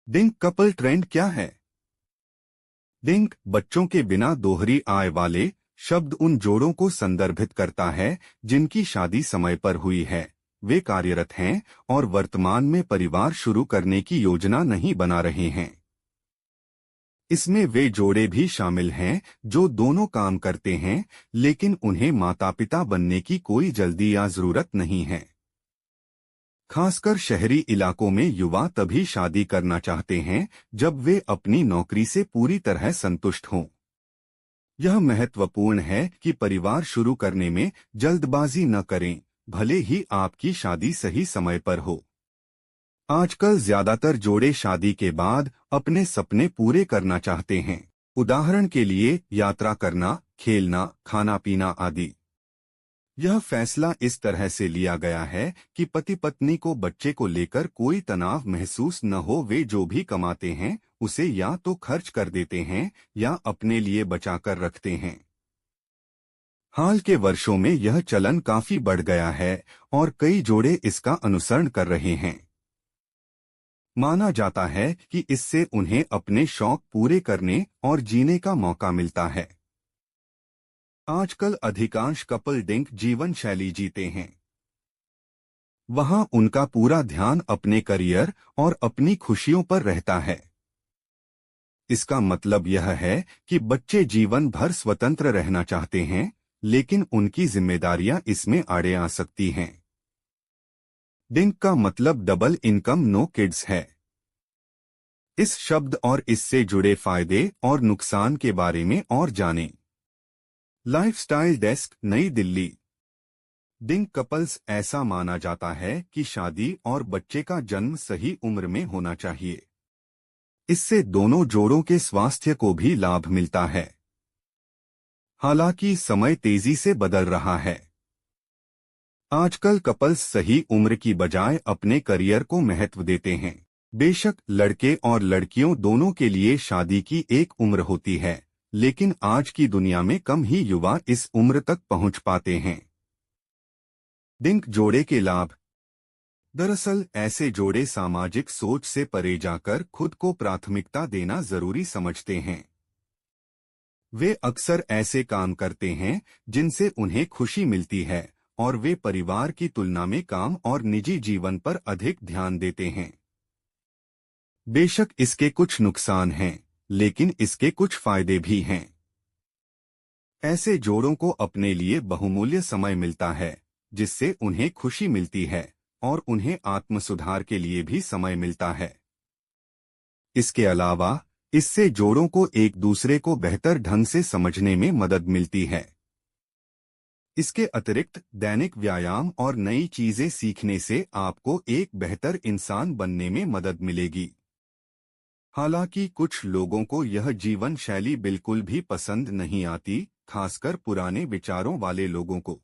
Drink couple trend क्या है? Drink बच्चों के बिना दोहरी आय वाले शब्द उन जोड़ों को संदर्भित करता है जिनकी शादी समय पर हुई है, वे कार्यरत हैं और वर्तमान में परिवार शुरू करने की योजना नहीं बना रहे हैं। इसमें वे जोड़े भी शामिल हैं जो दोनों काम करते हैं लेकिन उन्हें माता पिता बनने की कोई जल्दी या जरूरत नहीं है। खासकर शहरी इलाकों में युवा तभी शादी करना चाहते हैं जब वे अपनी नौकरी से पूरी तरह संतुष्ट हों। यह महत्वपूर्ण है कि परिवार शुरू करने में जल्दबाजी न करें, भले ही आपकी शादी सही समय पर हो। आजकल ज्यादातर जोड़े शादी के बाद अपने सपने पूरे करना चाहते हैं। उदाहरण के लिए यात्रा करना, खेलना, खाना पीना आदि। यह फैसला इस तरह से लिया गया है कि पति पत्नी को बच्चे को लेकर कोई तनाव महसूस न हो। वे जो भी कमाते हैं उसे या तो खर्च कर देते हैं या अपने लिए बचाकर रखते हैं। हाल के वर्षों में यह चलन काफी बढ़ गया है और कई जोड़े इसका अनुसरण कर रहे हैं। माना जाता है कि इससे उन्हें अपने शौक पूरे करने और जीने का मौका मिलता है। आजकल अधिकांश कपल डिंक जीवन शैली जीते हैं। वहां उनका पूरा ध्यान अपने करियर और अपनी खुशियों पर रहता है। इसका मतलब यह है कि बच्चे जीवन भर स्वतंत्र रहना चाहते हैं, लेकिन उनकी जिम्मेदारियां इसमें आड़े आ सकती हैं। डिंक का मतलब डबल इनकम नो किड्स है। इस शब्द और इससे जुड़े फायदे और नुकसान के बारे में और जानें। लाइफस्टाइल डेस्क, नई दिल्ली। डिंक कपल्स ऐसा माना जाता है कि शादी और बच्चे का जन्म सही उम्र में होना चाहिए। इससे दोनों जोड़ों के स्वास्थ्य को भी लाभ मिलता है। हालांकि समय तेजी से बदल रहा है। आजकल कपल्स सही उम्र की बजाय अपने करियर को महत्व देते हैं। बेशक लड़के और लड़कियों दोनों के लिए शादी की एक उम्र होती है, लेकिन आज की दुनिया में कम ही युवा इस उम्र तक पहुंच पाते हैं। डिंक जोड़े के लाभ। दरअसल ऐसे जोड़े सामाजिक सोच से परे जाकर खुद को प्राथमिकता देना जरूरी समझते हैं। वे अक्सर ऐसे काम करते हैं जिनसे उन्हें खुशी मिलती है और वे परिवार की तुलना में काम और निजी जीवन पर अधिक ध्यान देते हैं। बेशक इसके कुछ नुकसान हैं, लेकिन इसके कुछ फायदे भी हैं। ऐसे जोड़ों को अपने लिए बहुमूल्य समय मिलता है, जिससे उन्हें खुशी मिलती है और उन्हें आत्मसुधार के लिए भी समय मिलता है। इसके अलावा इससे जोड़ों को एक दूसरे को बेहतर ढंग से समझने में मदद मिलती है। इसके अतिरिक्त दैनिक व्यायाम और नई चीजें सीखने से आपको एक बेहतर इंसान बनने में मदद मिलेगी। हालांकि कुछ लोगों को यह जीवन शैली बिल्कुल भी पसंद नहीं आती, खासकर पुराने विचारों वाले लोगों को।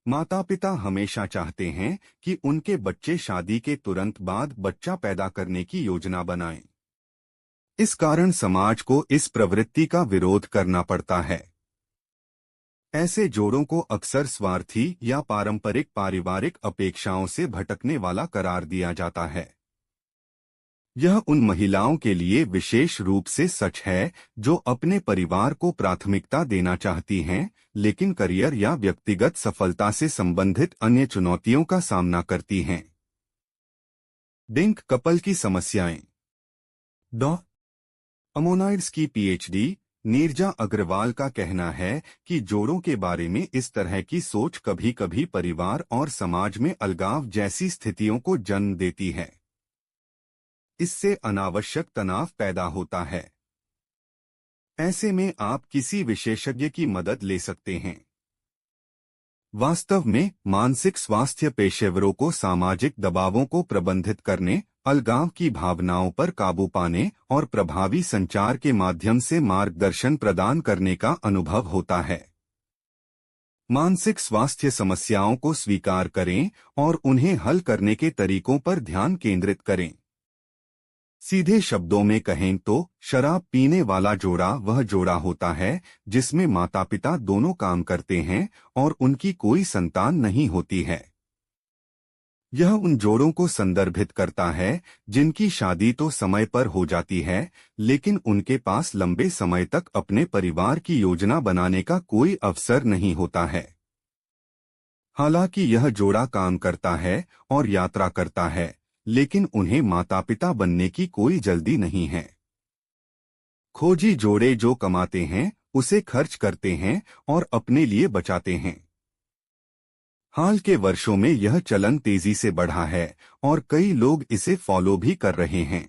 माता पिता हमेशा चाहते हैं कि उनके बच्चे शादी के तुरंत बाद बच्चा पैदा करने की योजना बनाएं। इस कारण समाज को इस प्रवृत्ति का विरोध करना पड़ता है। ऐसे जोड़ों को अक्सर स्वार्थी या पारंपरिक पारिवारिक अपेक्षाओं से भटकने वाला करार दिया जाता है। यह उन महिलाओं के लिए विशेष रूप से सच है जो अपने परिवार को प्राथमिकता देना चाहती हैं, लेकिन करियर या व्यक्तिगत सफलता से संबंधित अन्य चुनौतियों का सामना करती हैं। डिंक कपल की समस्याएं। डॉ. अमोनाइड्स की पीएचडी नीरजा अग्रवाल का कहना है कि जोड़ों के बारे में इस तरह की सोच कभी कभी परिवार और समाज में अलगाव जैसी स्थितियों को जन्म देती है। इससे अनावश्यक तनाव पैदा होता है। ऐसे में आप किसी विशेषज्ञ की मदद ले सकते हैं। वास्तव में मानसिक स्वास्थ्य पेशेवरों को सामाजिक दबावों को प्रबंधित करने, अलगाव की भावनाओं पर काबू पाने और प्रभावी संचार के माध्यम से मार्गदर्शन प्रदान करने का अनुभव होता है। मानसिक स्वास्थ्य समस्याओं को स्वीकार करें और उन्हें हल करने के तरीकों पर ध्यान केंद्रित करें। सीधे शब्दों में कहें तो शराब पीने वाला जोड़ा वह जोड़ा होता है जिसमें माता पिता दोनों काम करते हैं और उनकी कोई संतान नहीं होती है। यह उन जोड़ों को संदर्भित करता है जिनकी शादी तो समय पर हो जाती है, लेकिन उनके पास लंबे समय तक अपने परिवार की योजना बनाने का कोई अवसर नहीं होता है। हालांकि यह जोड़ा काम करता है और यात्रा करता है, लेकिन उन्हें माता पिता बनने की कोई जल्दी नहीं है। खोजी जोड़े जो कमाते हैं उसे खर्च करते हैं और अपने लिए बचाते हैं। हाल के वर्षों में यह चलन तेजी से बढ़ा है और कई लोग इसे फॉलो भी कर रहे हैं।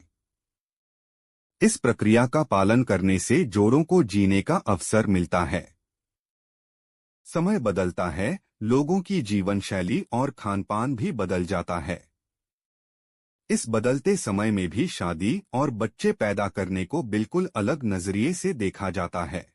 इस प्रक्रिया का पालन करने से जोड़ों को जीने का अवसर मिलता है। समय बदलता है, लोगों की जीवन शैली और खानपान भी बदल जाता है। इस बदलते समय में भी शादी और बच्चे पैदा करने को बिल्कुल अलग नजरिए से देखा जाता है।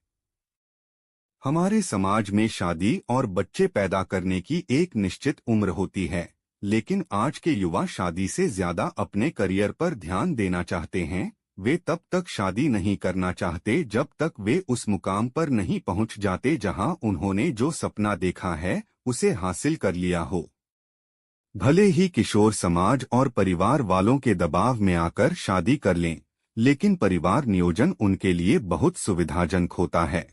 हमारे समाज में शादी और बच्चे पैदा करने की एक निश्चित उम्र होती है, लेकिन आज के युवा शादी से ज्यादा अपने करियर पर ध्यान देना चाहते हैं। वे तब तक शादी नहीं करना चाहते जब तक वे उस मुकाम पर नहीं पहुंच जाते जहां उन्होंने जो सपना देखा है उसे हासिल कर लिया हो। भले ही किशोर समाज और परिवार वालों के दबाव में आकर शादी कर लें, लेकिन परिवार नियोजन उनके लिए बहुत सुविधाजनक होता है।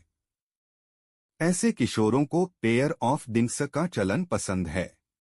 ऐसे किशोरों को पेयर ऑफ डिंक्स का चलन पसंद है।